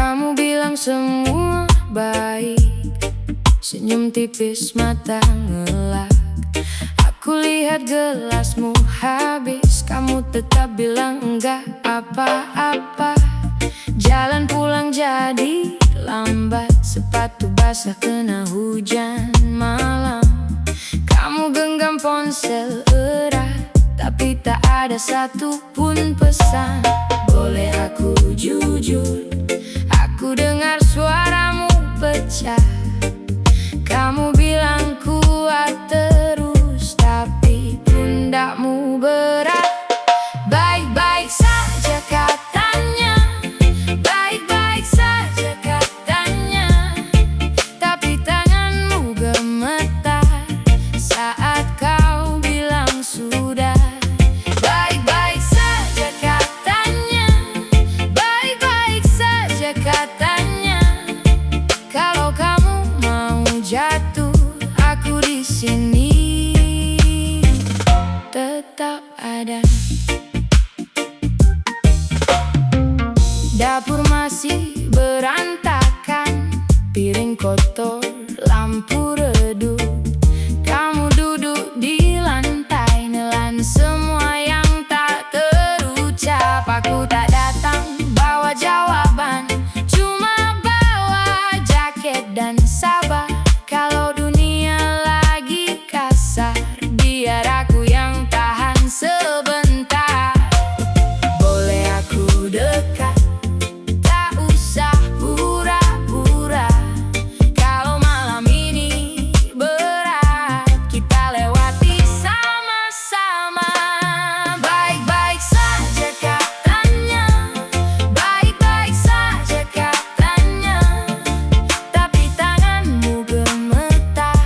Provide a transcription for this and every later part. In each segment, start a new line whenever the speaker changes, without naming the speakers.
Kamu bilang semua baik, senyum tipis mata ngelak. Aku lihat gelasmu habis, kamu tetap bilang enggak apa-apa. Jalan pulang jadi lambat, sepatu basah kena hujan malam. Kamu genggam ponsel erat, tapi tak ada satupun pesan. Boleh aku jujur, aku dengar suaramu pecah. Kamu bilang kuat terus, tapi pundakmu berat. Baik-baik saja katanya, baik-baik saja katanya, tapi tanganmu gemetar saat kau bilang sudah. Baik-baik saja katanya, baik-baik saja katanya, kalau kamu mau jatuh, aku di sini tetap ada. Dapur masih berantakan, piring kotor, lampu redup. Kamu duduk di lantai, nelan semua yang tak terucap. Aku tak datang bawa jawaban, cuma bawa jaket dan sabar. Kalau dunia lagi kasar, biar aku yang tahan sebentar. Boleh aku dekat, tak usah pura-pura. Kalau malam ini berat, kita lewati sama-sama. Baik-baik saja katanya, baik-baik saja katanya, tapi tanganmu gemetar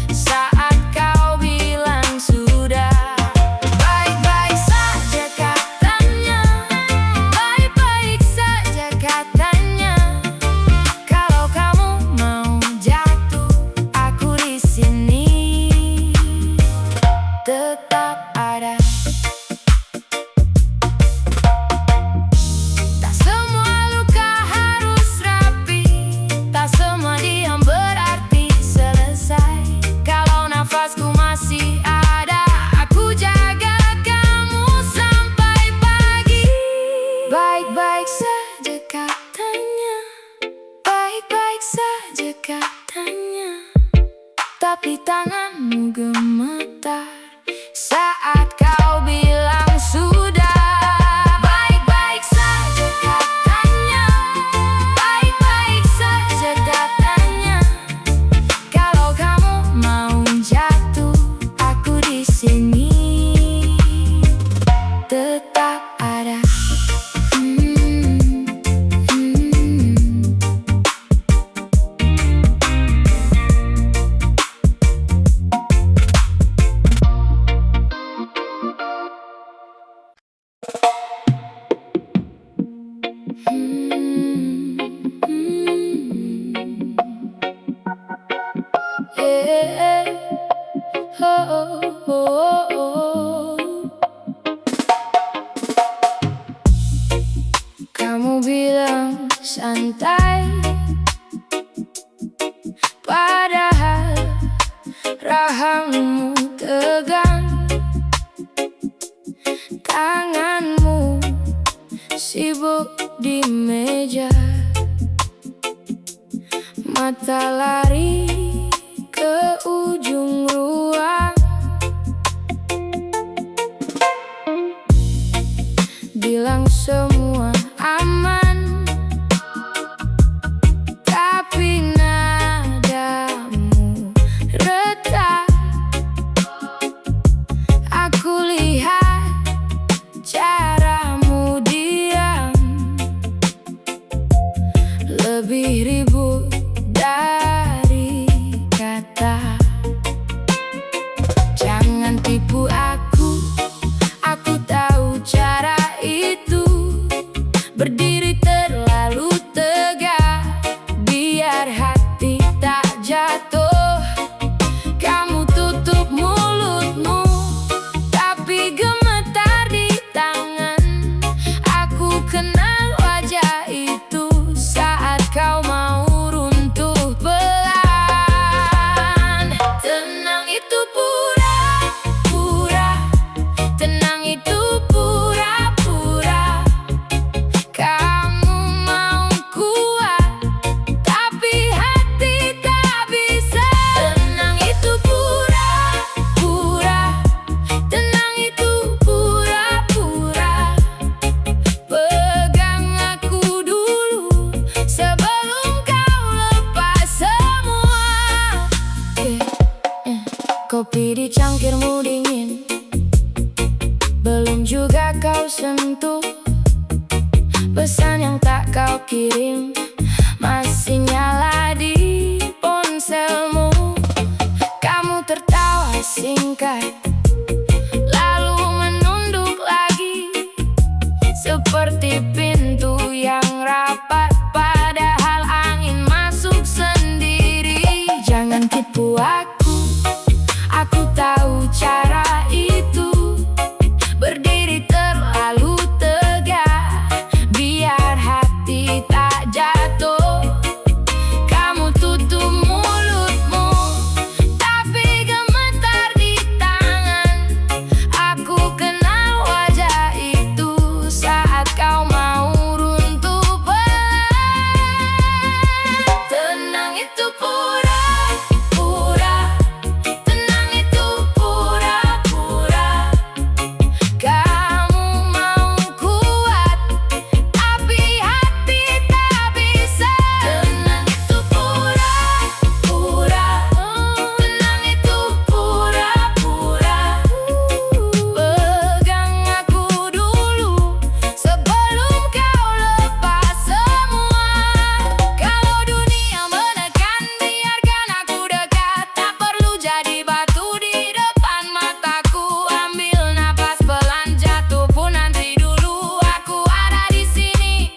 saat kau bilang sudah. Baik-baik saja katanya, baik-baik saja katanya, kalau kamu mau jatuh, aku di sini tetap ada. Tak semua luka harus rapi, tak semua diam berarti selesai. Kalau nafasku masih ada, aku jaga kamu sampai pagi. Baik-baik saja katanya, baik-baik saja katanya, tapi tanganmu gemetar saat kau bilang sudah. Baik-baik saja katanya, baik-baik saja katanya, kalau kamu mau jatuh, aku di sini tetap ada. Yeah. Oh, oh, oh, oh. Kamu bilang santai, padahal rahangmu tegang. Tanganmu sibuk di meja, mata lari ke ujung ruang. Bilang semua aman, tapi nadamu retak. Aku lihat caramu diam, lebih ribut dari kata. Jangan tipu aku tahu cara itu. Berdiri terlalu tegak, biar hati tak jatuh. Kamu tutup mulutmu, tapi gemetar di tangan. Aku kenal wajah itu saat kau kirim masih nyala di ponselmu. Kamu tertawa singkat lalu menunduk lagi, seperti pintu yang rapat padahal angin masuk sendiri. Jangan tipu aku tahu cara itu. Berdiri terlalu tegak biar hati tak jatuh. Kamu tutup mulutmu tapi gemetar di tangan. Aku kenal wajah itu saat kau mau runtuh pelan. Tenang itu pura-pura, tenang itu pura-pura. Kamu mau kuat tapi hati tak bisa. Tenang itu pura-pura, tenang itu pura-pura. Pegang aku dulu sebelum kau lepas semua. Kalau dunia menekan, biarkan aku dekat. Tak perlu jadi batu di depan mataku. Ambil napas pelan, jatuh pun nanti dulu. Aku ada di sini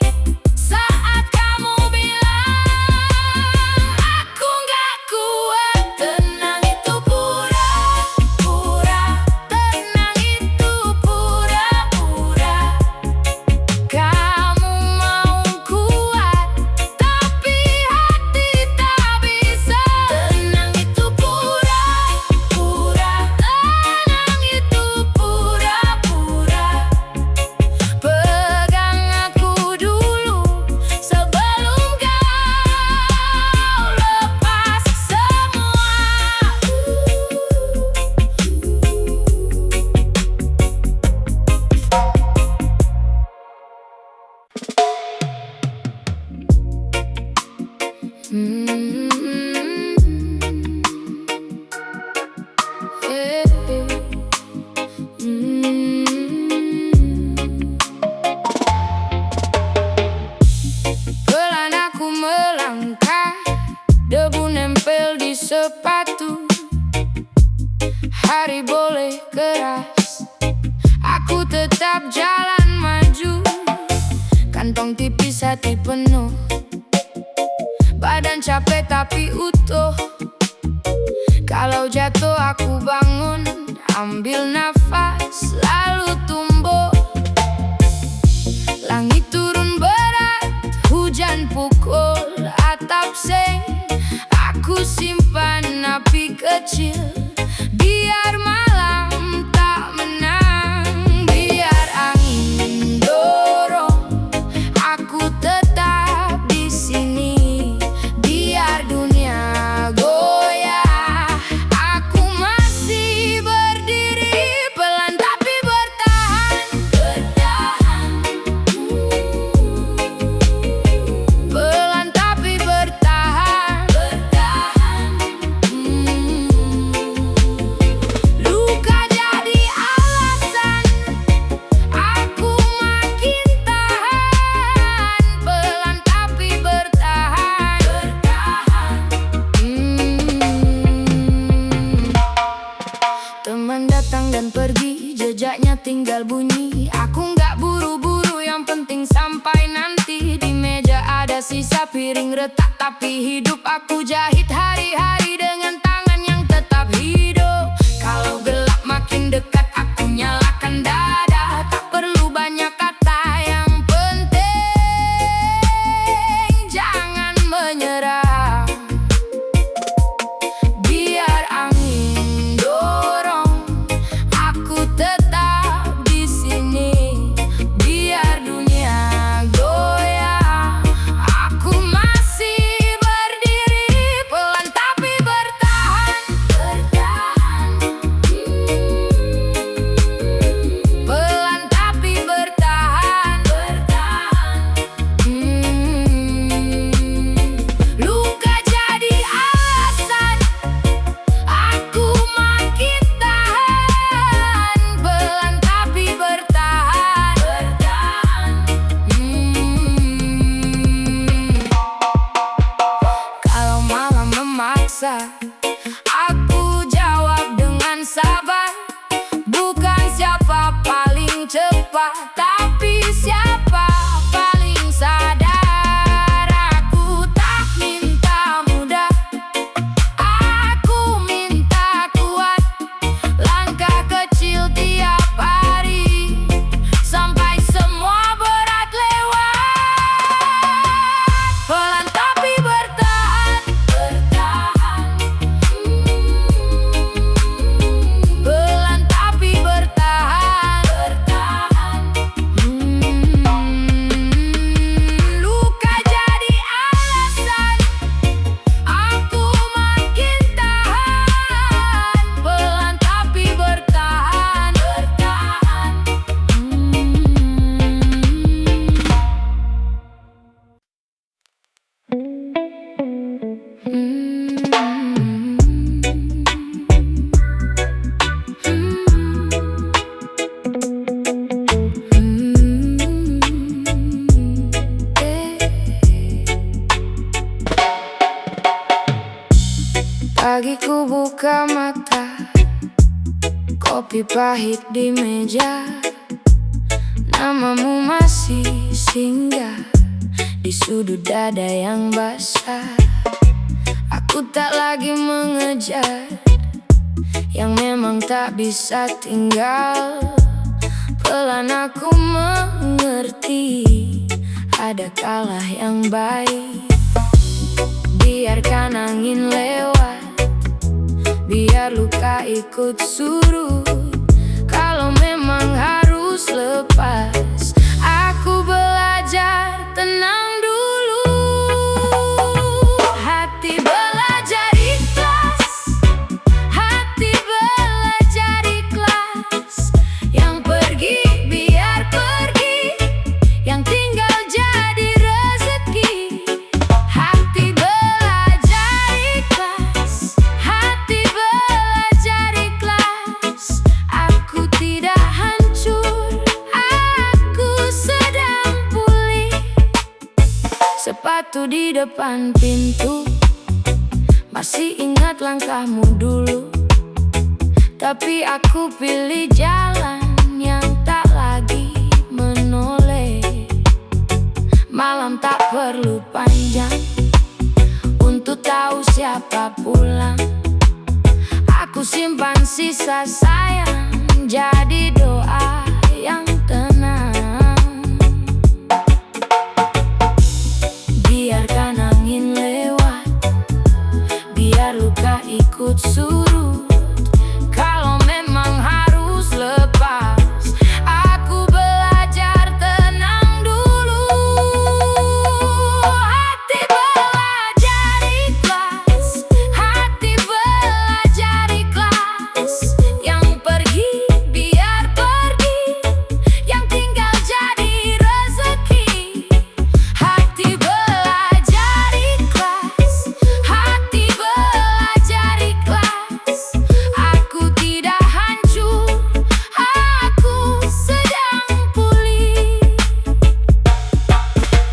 saat kamu bilang aku nggak kuat. Tenang itu pura-pura, tenang itu pura-pura. Kamu mau kuat tapi hati tak bisa. Tenang itu pura-pura, tenang itu pura-pura. Pegang aku dulu sebelum kau lepas semua. Pelan aku melangkah, debu nempel di sepatu. Hari boleh keras, aku tetap jalan maju. Kantong tipis, hati penuh, badan capek tapi utuh. Kalau jatuh aku bangun, ambil nafas lalu tumbuh. Langit turun berat, hujan pukul atap seng. Aku simpan api kecil biar malam tak menang. Biar angin dorong, aku tetap di sini. Biar dunia goyah, aku masih berdiri. Pelan tapi bertahan, bertahan. Pelan tapi bertahan, bertahan. Luka jadi alasan aku makin tahan. Pelan tapi bertahan, bertahan. Teman datang dan pergi, jejaknya tinggal bunyi. Aku nggak buru-buru, yang penting sampai nanti. Di meja ada sisa piring retak, tapi hidup aku jahit hari-hari dengan tangan yang tetap hidup. Kalau gelap makin dekat, aku nyalakan dada. Tak perlu banyak kata, yang penting jangan menyerah. Biar angin dorong, aku tetap di sini. Biar dunia goyah, aku masih berdiri. Pelan tapi pagi ku buka mata, kopi pahit di meja, namamu masih singgah di sudut dada yang basah. Aku tak lagi mengejar yang memang tak bisa tinggal. Pelan aku mengerti ada kalah yang baik. Biarkan angin lewat, biar luka ikut surut. Kalau memang harus lepas, aku belajar tenang dulu. Hati belajar ikhlas, hati belajar ikhlas. Yang pergi biar pergi, yang tinggal jadi rezeki. Hati belajar ikhlas, hati belajar ikhlas. Aku tidak hancur, aku sedang pulih. Sepatu di depan pintu, masih ingat langkahmu dulu. Tapi aku pilih jalan yang tak lagi menoleh. Malam tak perlu panjang untuk tahu siapa pulang. Aku simpan sisa sayang jadi doa yang tenang. Biarkan angin lewat, biar luka ikut surut. Kalau memang harus lepas, aku belajar tenang dulu. Hati belajar ikhlas, hati belajar ikhlas. Yang pergi biar pergi, yang tinggal jadi rezeki. Hati belajar ikhlas, hati belajar ikhlas. Aku tidak hancur, aku sedang pulih.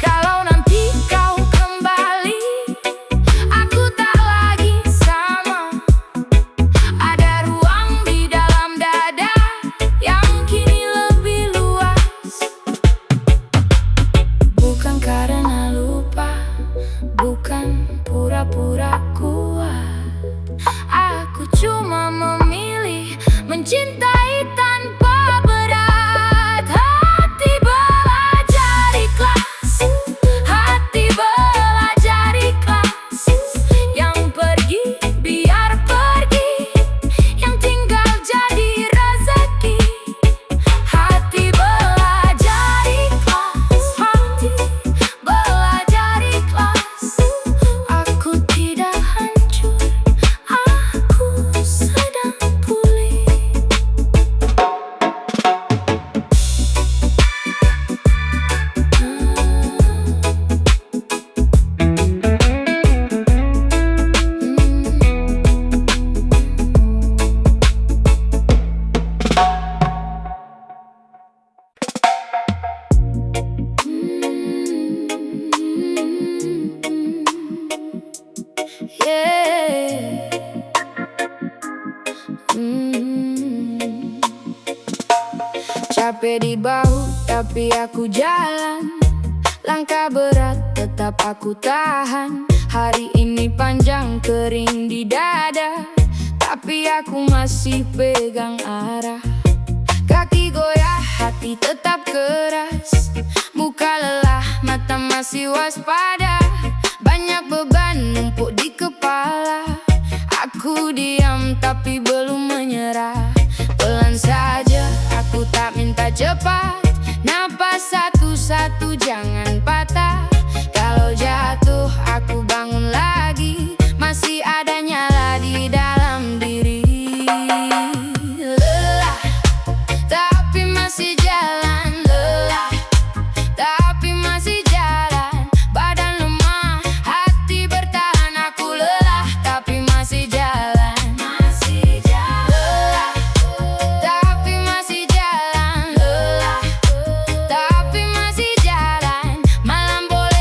Kalau nanti kau kembali, aku tak lagi sama. Ada ruang di dalam dada yang kini lebih luas. Bukan karena lupa, bukan pura-pura kuat. Aku cuma memilih mencintai tanpa berat. Hati belajar ikhlas, hati belajar ikhlas. Yang pergi biar pergi, yang tinggal jadi rezeki. Hati belajar ikhlas, hati belajar ikhlas. Aku tidak hancur, aku sedang pulih. Yeah. Capek di bahu tapi aku jalan, langkah berat tetap aku tahan. Hari ini panjang kering di dada, tapi aku masih pegang arah. Kaki goyah, hati tetap keras. Muka lelah, mata masih waspada. Banyak beban numpuk di kepala. Aku diam tapi belum menyerah. Pelan saja, aku tak minta cepat. Napas satu-satu, jangan patah. Kalau jatuh, aku bangun lagi. Masih ada nyala di dalam diri. Lelah, tapi masih jalan. Lelah, tapi masih jalan. Badan lemah, hati bertahan. Aku lelah, tapi masih jalan. Lelah, tapi masih jalan. Lelah, tapi masih jalan. Malam boleh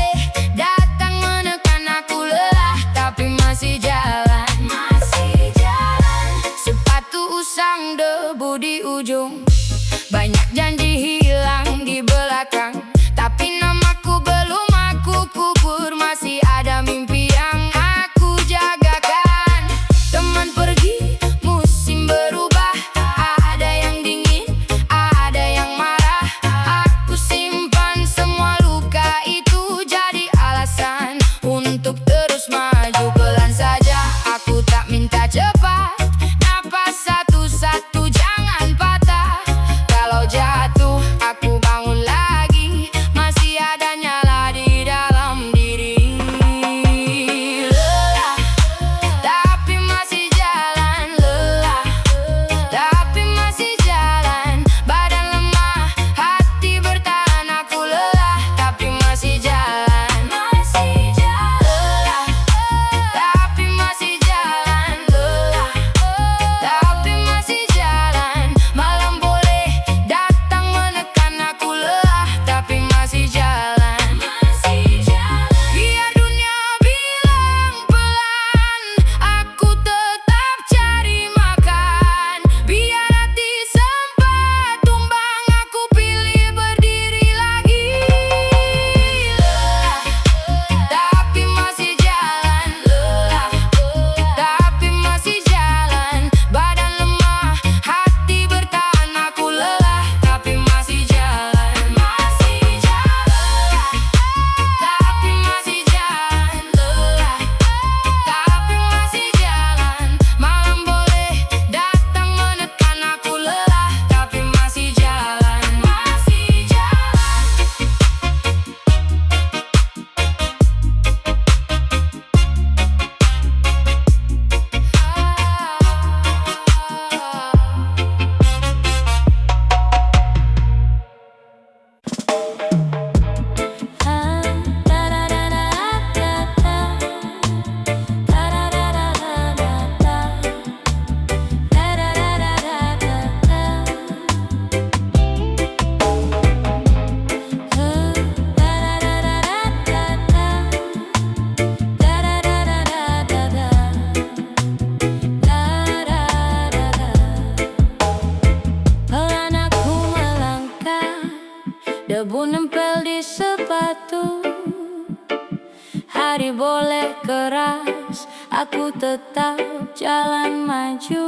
hari boleh keras, aku tetap jalan maju.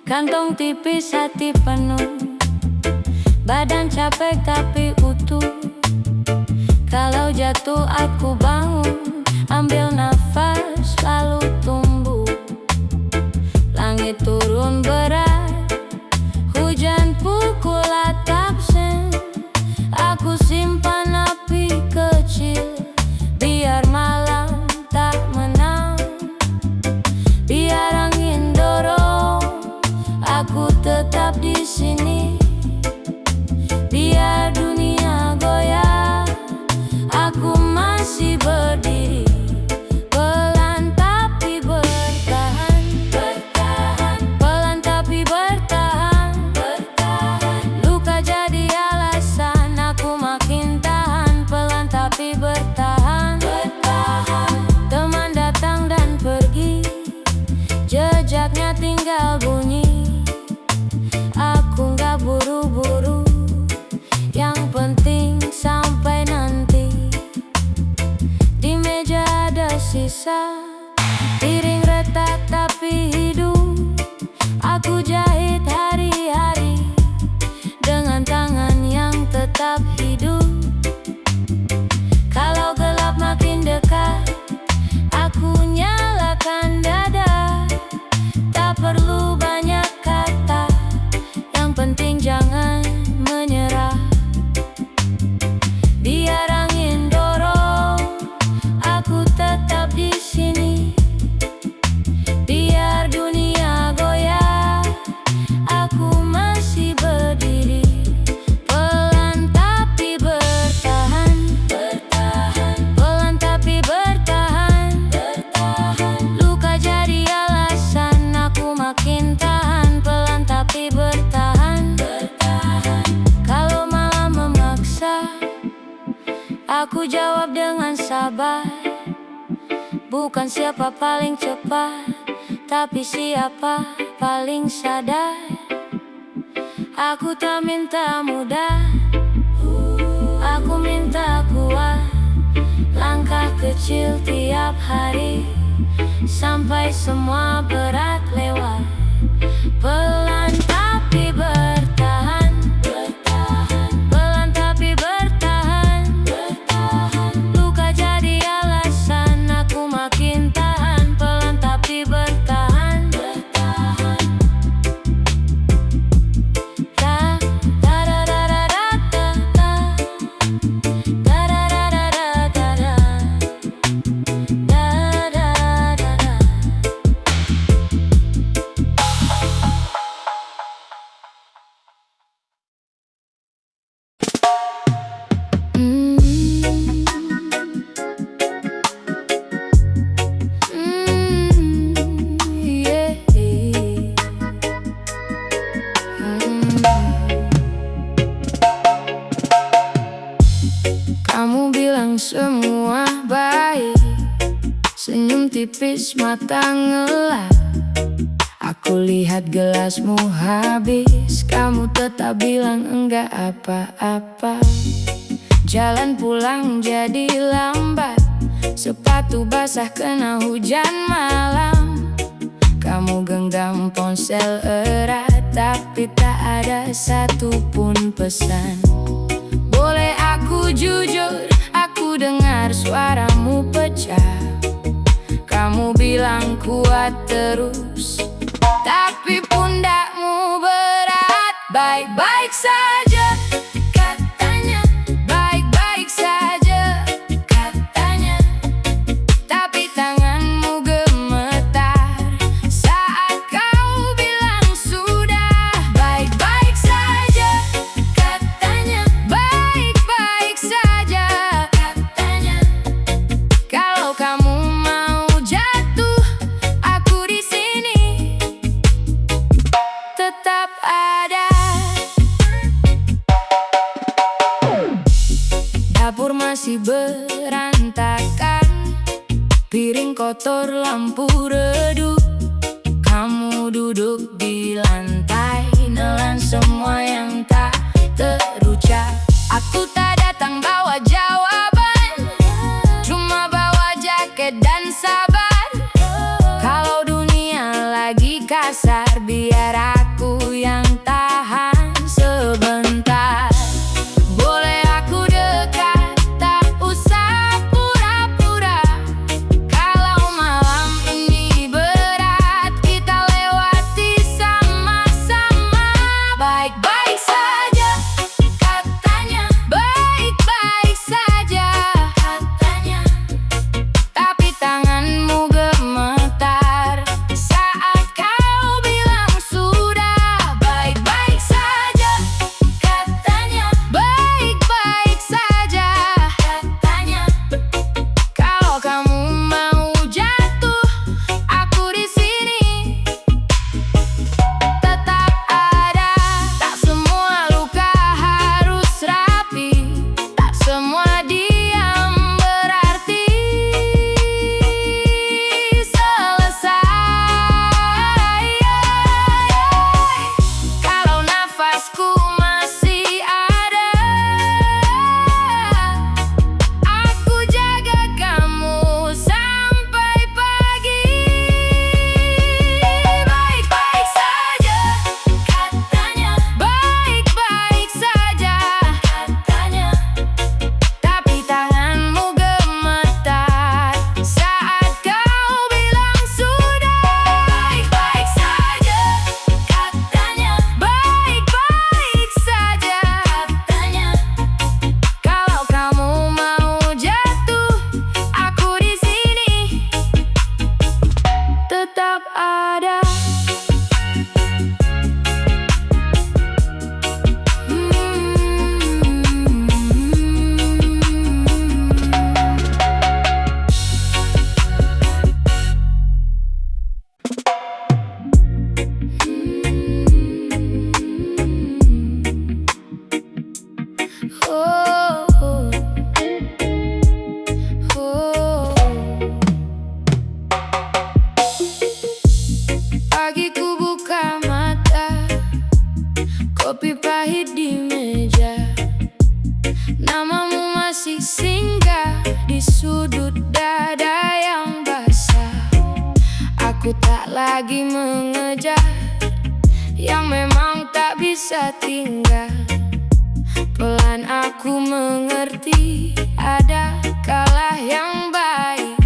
Kantong tipis, hati penuh, badan capek tapi utuh. Kalau jatuh aku bangun, ambil nafas lalu tumbuh. Langit turun berat, hujan pukul atap sen. Aku simpan api kecil, biar malam tak menang. Biar angin dorong, aku tetap di sini. Biar dunia goyah, aku masih berdiri. Pelan tapi bertahan, bertahan. Pelan tapi bertahan, bertahan. Luka jadi alasan, aku makin tahan. Pelan tapi bertahan, bertahan. Teman datang dan pergi, jejaknya tinggal bunyi. Aku gak buru-buru, yang penting sampai nanti. Di meja ada sisa piring retak tapi hidup. Aku jahit hari-hari dengan tangan yang tetap hidup. Kalau gelap makin dekat, aku nyalakan dada. Tak perlu banyak kata, yang penting jangan menyerah. Biar angin dorong, aku tetap di sini. Biar dunia goyah, aku masih berdiri. Pelan tapi bertahan, bertahan. Pelan tapi bertahan, bertahan. Luka jadi alasan, aku makin tahan. Pelan tapi bertahan, bertahan. Kalau malam memaksa, aku jawab dengan sabar. Bukan siapa paling cepat, tapi siapa paling sadar. Aku tak minta mudah, aku minta kuat. Langkah kecil tiap hari, sampai semua berat lewat. Pelan tapi bertahan, bertahan. Pelan tapi bertahan, bertahan. Luka jadi alasan, aku makin tahan. Pelan tapi bertahan, bertahan. Da da da da da da da. Da da da da da da da. Da da da da. Yeah. Kamu bilang semua baik, senyum tipis, mata ngelap. Aku lihat gelasmu habis, kamu tetap bilang enggak apa-apa. Jalan pulang jadi lambat, sepatu basah kena hujan malam. Kamu genggam ponsel erat, tapi tak ada satupun pesan. Boleh aku jujur, aku dengar suaramu pecah. Kamu bilang kuat terus, tapi pundakmu berat. Baik-baik saja, katanya. Baik-baik saja, katanya. Tapi tanganmu gemetar saat kau bilang sudah. Baik-baik saja, katanya. Baik-baik saja, katanya. Kalau kamu mau jatuh, aku di sini tetap ada. Dapur masih berantakan, piring kotor, lampu redup. Kamu duduk di lantai, nelan semua yang tak terucap. Aku tak datang bawa jawaban, cuma kasar, biar aku yang tahan sebentar. Boleh aku dekat, tak usah pura-pura. Kalau malam ini berat, kita lewati sama-sama. Baik-baik saja katanya, baik-baik saja katanya. Tapi tanganmu gemetar saat kau bilang sudah. Baik-baik saja katanya, baik-baik saja katanya. Kalau kamu mau jatuh, aku di sini tetap ada. Tak semua luka harus rapi, tak semua diam berarti selesai. Kalau nafasku masih ada, aku jaga kamu sampai pagi. Baik-baik saja katanya, baik-baik saja katanya. Tapi tanganmu gemetar saat kau bilang sudah. Baik-baik saja katanya, baik-baik saja katanya. Kalau kamu mau jatuh, aku di sini tetap ada. Oh, oh, oh. Pagi ku buka mata, kopi pahit di meja. Namamu masih singgah di sudut dada yang basah. Aku tak lagi mengejar yang memang tak bisa tinggal. Pelan aku mengerti ada kalah yang baik.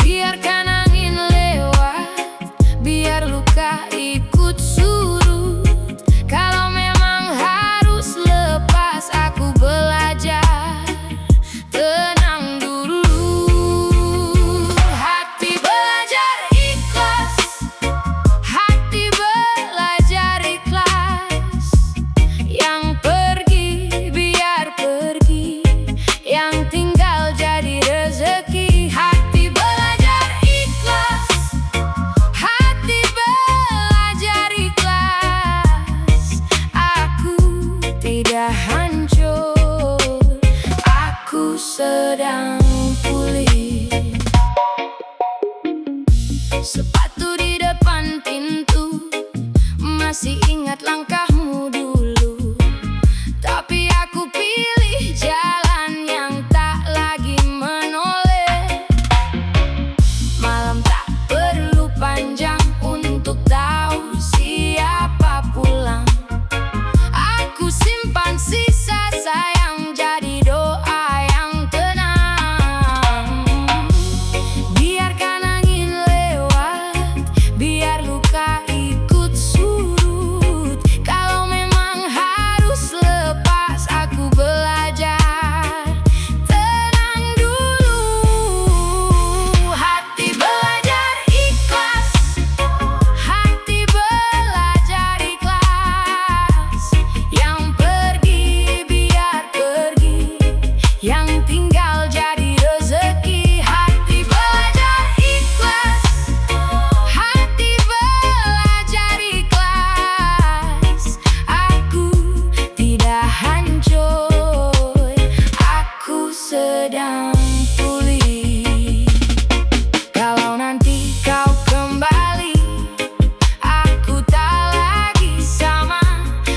Biarkan angin lewat, biar luka ikut surut. Kalau memang harus lepas, aku belajar tenang dulu. Hati belajar ikhlas, hati belajar ikhlas. Yang pergi biar pergi, yang tinggal jadi rezeki. Hati belajar ikhlas, hati belajar ikhlas. Aku tidak hancur, aku sedang pulih. Sepatu di depan pintu, masih ingat langkahmu dulu. Tapi aku pilih jalan yang tak lagi menoleh. Malam tak perlu panjang untuk tahu siapa pulang. Aku simpan sisa sayang jadi doa yang tenang. Biarkan angin lewat, biar luka ikut surut. Kalau memang harus lepas, aku belajar tenang dulu. Hati belajar ikhlas, hati belajar ikhlas. Yang pergi biar pergi, yang tinggal jadi rezeki. Hati belajar ikhlas, hati belajar ikhlas. Aku tidak hancur, aku sedang pulih. Kalau nanti kau kembali, aku tak lagi sama.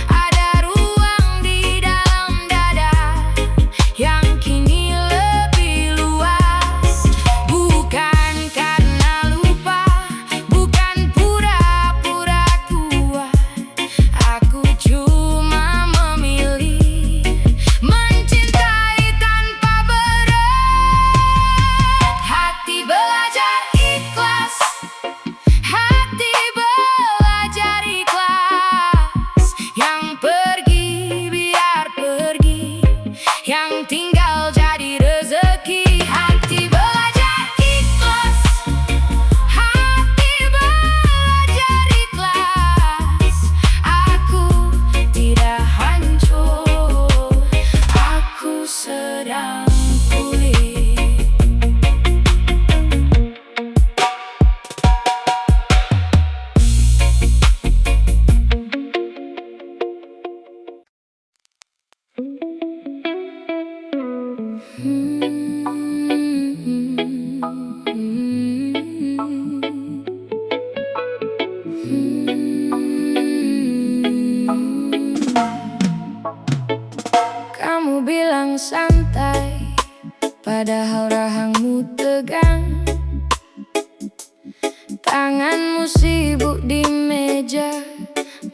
Ada ruang di dalam dada yang kini lebih luas. Bukan karena lupa, bukan padahal rahangmu tegang. Tanganmu sibuk di meja,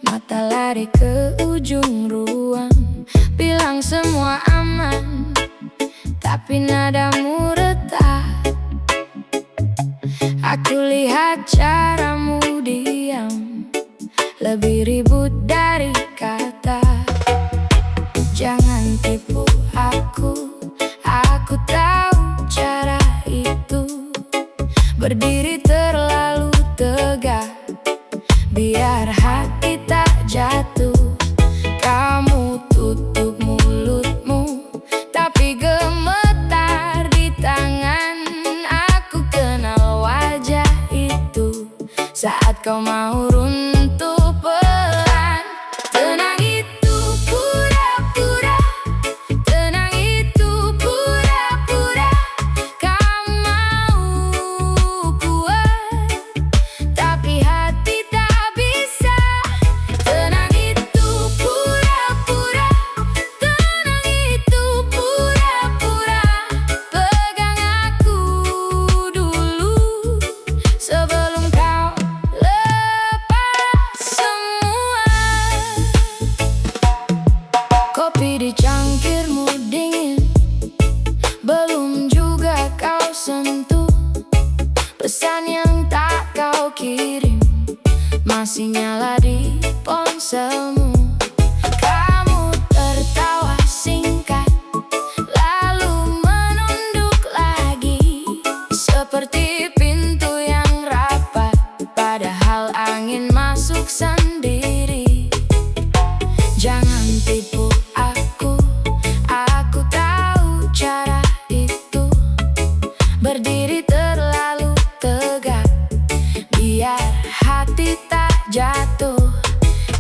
mata lari ke ujung ruang. Bilang semua aman, tapi nadamu retak. Aku lihat caramu diam, lebih ribut dari kata. Jangan tipu aku tahu cara itu. Berdiri terlalu tegak, biar hati tak jatuh. Kamu tutup mulutmu, tapi gemetar di tangan. Aku kenal wajah itu saat kau mau runtuh pelan. Tenang itu pura-pura, tenang itu pura-pura. Kau mau kuat, tapi hati tak bisa. Tenang itu pura-pura, tenang itu pura-pura. Pegang aku dulu sebelum kau lepas semua. Kopi di cangkirmu dingin, belum juga kau sentuh. Pesan yang tak kau kirim masih nyala di ponselmu. Kamu tertawa singkat, lalu menunduk lagi, seperti pintu yang rapat, padahal angin masuk sendiri. Jangan tipu aku tahu cara itu. Berdiri terlalu tegak, biar hati tak jatuh.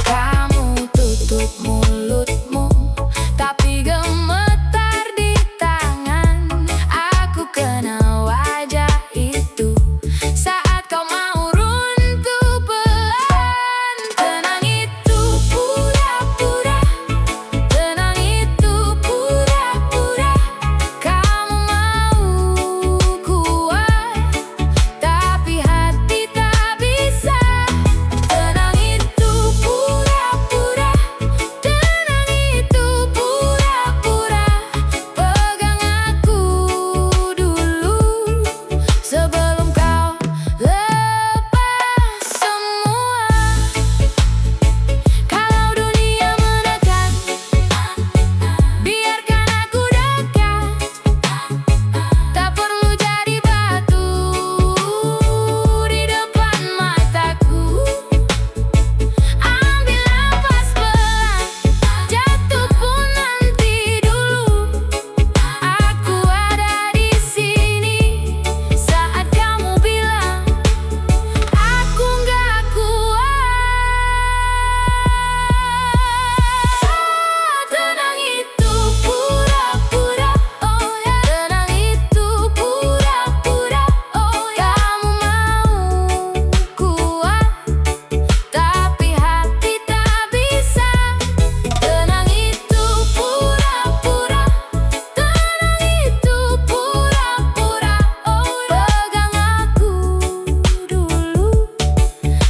Kamu tutup mulutmu, tapi gemetar di tangan. Aku kenal wajah itu saat kau mau runtuh pelan. Tenang itu pura-pura, tenang itu pura-pura. Kamu mau kuat, tapi hati tak bisa. Tenang itu pura-pura, tenang itu pura-pura. Pegang aku dulu sebelum kau lepas semua. Kalau dunia menekan, biarkan aku dekat. Tak perlu jadi batu di depan mataku. Ambil nafas pelan, jatuh pun nanti dulu. Aku ada di sini saat kamu bilang aku nggak kuat. Tenang itu pura-pura, oh ya. Tenang itu pura-pura, oh ya. Kamu mau kuat, tapi hati tak bisa. Tenang itu pura-pura, tenang itu pura-pura, oh ya. Pegang aku dulu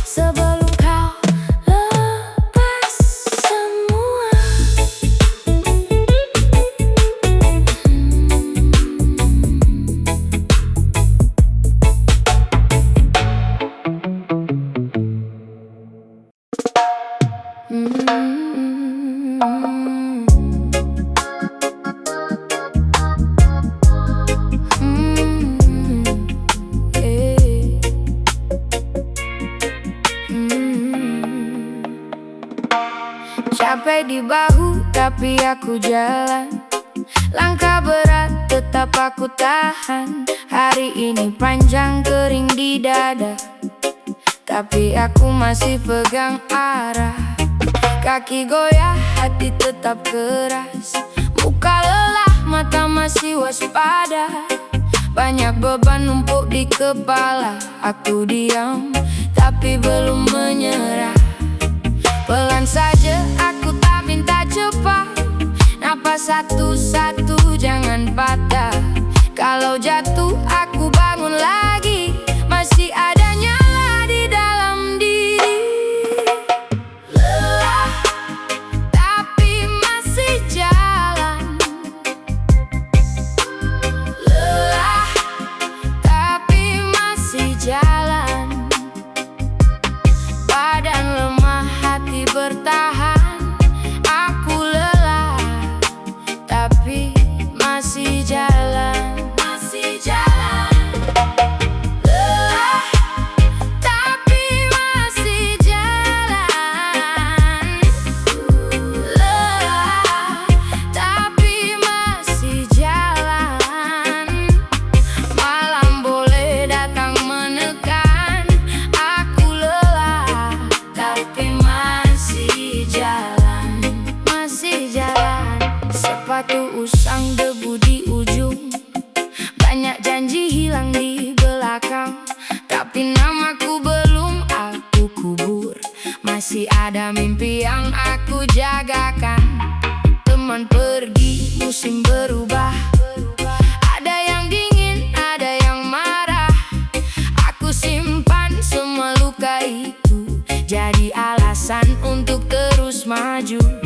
sebelum kau lepas semua. Capek di bahu tapi aku jalan, langkah berat tetap aku tahan. Hari ini panjang kering di dada, tapi aku masih pegang arah. Kaki goyah, hati tetap keras. Muka lelah, mata masih waspada. Banyak beban numpuk di kepala. Aku diam, tapi belum menyerah. Pelan saja, aku tak minta cepat. Napas satu-satu, jangan patah. janji hilang di belakang, tapi namaku belum aku kubur. Masih ada mimpi yang aku jagakan. Teman pergi, musim berubah. Ada yang dingin, ada yang marah. Aku simpan semua luka itu, jadi alasan untuk terus maju.